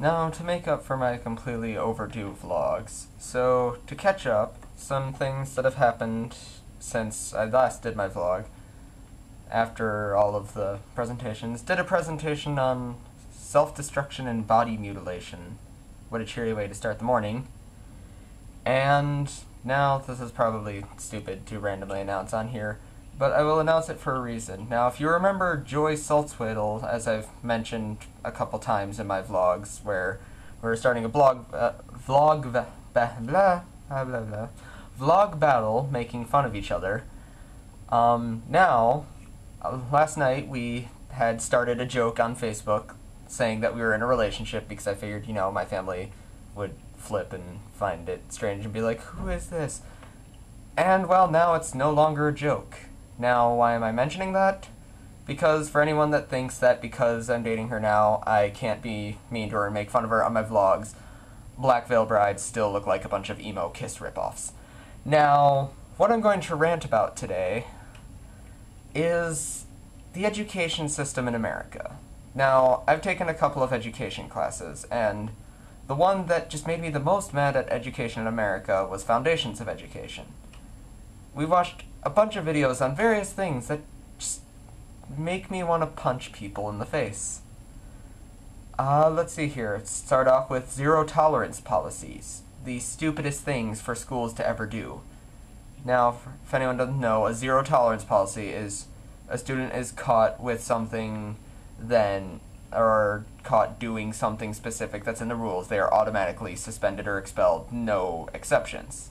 Now, to make up for my completely overdue vlogs, so to catch up, some things that have happened since I last did my vlog, after all of the presentations, did a presentation on self-destruction and body mutilation. What a cheery way to start the morning. And now, this is probably stupid to randomly announce on here, but I will announce it for a reason. Now, if you remember Joy Saltzwedel, as I've mentioned a couple times in my vlogs, where we're starting a vlog battle making fun of each other, last night we had started a joke on Facebook saying that we were in a relationship because I figured, my family would flip and find it strange and be like, who is this? And, well, now it's no longer a joke. Now, why am I mentioning that? Because for anyone that thinks that because I'm dating her now, I can't be mean to her and make fun of her on my vlogs, Black Veil Brides still look like a bunch of emo Kiss ripoffs. Now, what I'm going to rant about today is the education system in America. Now, I've taken a couple of education classes, and the one that just made me the most mad at education in America was Foundations of Education. We watched a bunch of videos on various things that just make me want to punch people in the face. Let's see here. Let's start off with zero-tolerance policies. The stupidest things for schools to ever do. Now, if anyone doesn't know, a zero-tolerance policy is a student is caught with something or caught doing something specific that's in the rules, they are automatically suspended or expelled, no exceptions.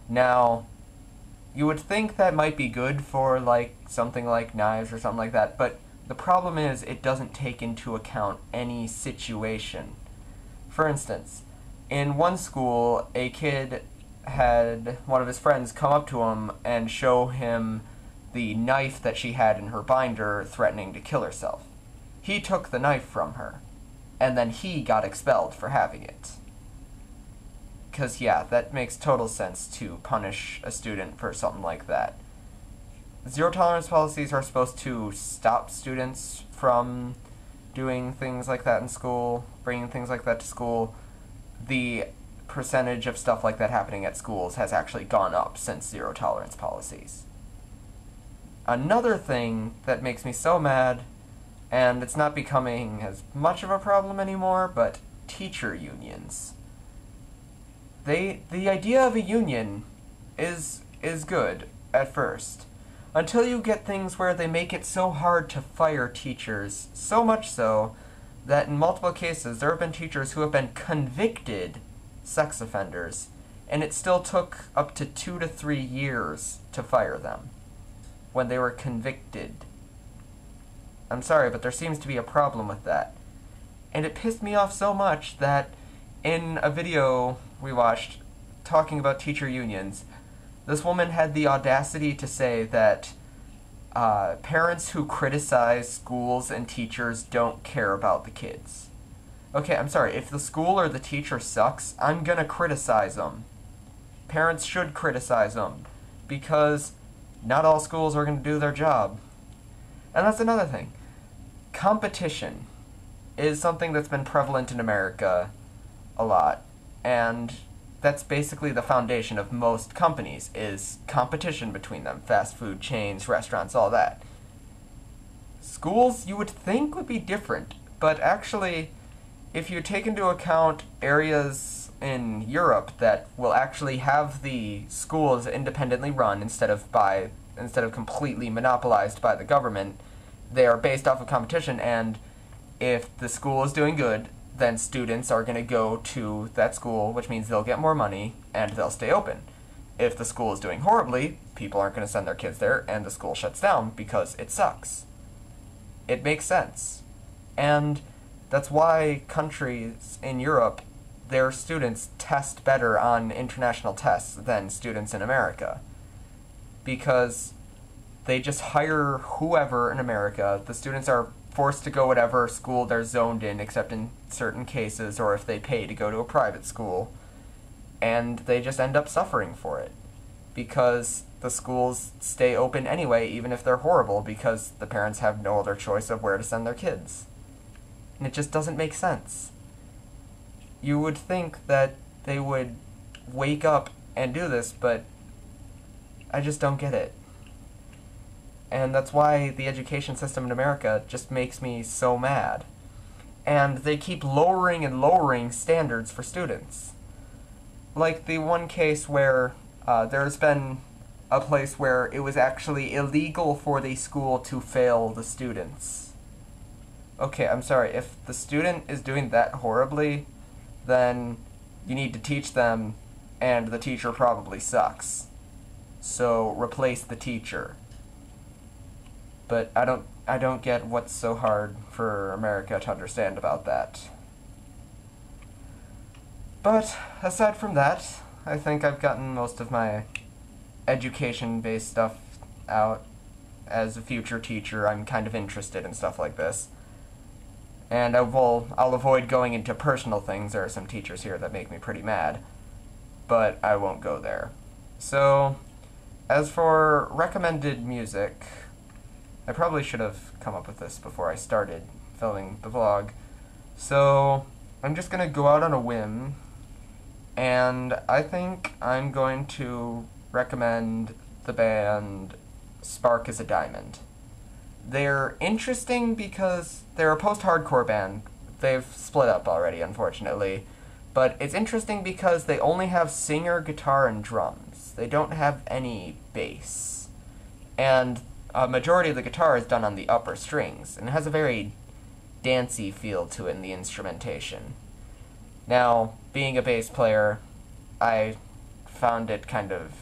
Now, you would think that might be good for, something like knives or something like that, but the problem is it doesn't take into account any situation. For instance, in one school, a kid had one of his friends come up to him and show him the knife that she had in her binder threatening to kill herself. He took the knife from her, and then he got expelled for having it. Because, yeah, that makes total sense to punish a student for something like that. Zero-tolerance policies are supposed to stop students from doing things like that in school, bringing things like that to school. The percentage of stuff like that happening at schools has actually gone up since zero-tolerance policies. Another thing that makes me so mad, and it's not becoming as much of a problem anymore, but teacher unions. The idea of a union is good at first, until you get things where they make it so hard to fire teachers, so much so that in multiple cases there have been teachers who have been convicted sex offenders, and it still took up to 2 to 3 years to fire them when they were convicted. I'm sorry, but there seems to be a problem with that. And it pissed me off so much that in a video we watched talking about teacher unions, this woman had the audacity to say that parents who criticize schools and teachers don't care about the kids. Okay, I'm sorry, if the school or the teacher sucks, I'm gonna criticize them. Parents should criticize them, because not all schools are gonna do their job. And that's another thing. Competition is something that's been prevalent in America a lot, and that's basically the foundation of most companies, is competition between them. Fast food chains, restaurants, all that. Schools, you would think, would be different, but actually, if you take into account areas in Europe that will actually have the schools independently run instead of completely monopolized by the government, they are based off of competition, and if the school is doing good, then students are going to go to that school, which means they'll get more money, and they'll stay open. If the school is doing horribly, people aren't going to send their kids there, and the school shuts down because it sucks. It makes sense. And that's why countries in Europe, their students test better on international tests than students in America. Because they just hire whoever in America. The students are forced to go whatever school they're zoned in, except in certain cases, or if they pay to go to a private school. And they just end up suffering for it. Because the schools stay open anyway, even if they're horrible, because the parents have no other choice of where to send their kids. And it just doesn't make sense. You would think that they would wake up and do this, but I just don't get it. And that's why the education system in America just makes me so mad. And they keep lowering and lowering standards for students. Like the one case where there's been a place where it was actually illegal for the school to fail the students. Okay, I'm sorry, if the student is doing that horribly, then you need to teach them, and the teacher probably sucks. So replace the teacher. But I don't get what's so hard for America to understand about that. But aside from that, I think I've gotten most of my education-based stuff out. As a future teacher, I'm kind of interested in stuff like this. And I'll avoid going into personal things. There are some teachers here that make me pretty mad, but I won't go there. So, as for recommended music, I probably should have come up with this before I started filming the vlog. So, I'm just gonna go out on a whim, and I think I'm going to recommend the band Spark is a Diamond. They're interesting because they're a post-hardcore band. They've split up already, unfortunately. But it's interesting because they only have singer, guitar, and drums. They don't have any bass. And a majority of the guitar is done on the upper strings, and it has a very dancey feel to it in the instrumentation. Now, being a bass player, I found it kind of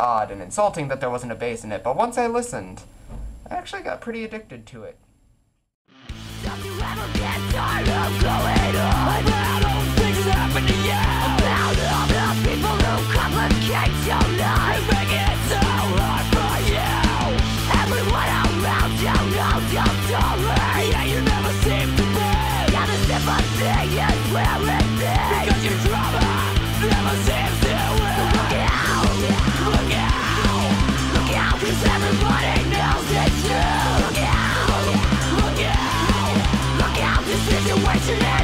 odd and insulting that there wasn't a bass in it, but once I listened, I actually got pretty addicted to it. Don't you ever get tired of going on about all things that happen to you? About all the people who complicate your life and make it so hard for you. Everyone around you knows your story, and you never seem to be. Yeah, the sympathy is where it is, because your drama never seems to end. Look out, look out, look out, 'cause everybody knows it's true. Look out, look out, look out, this situation is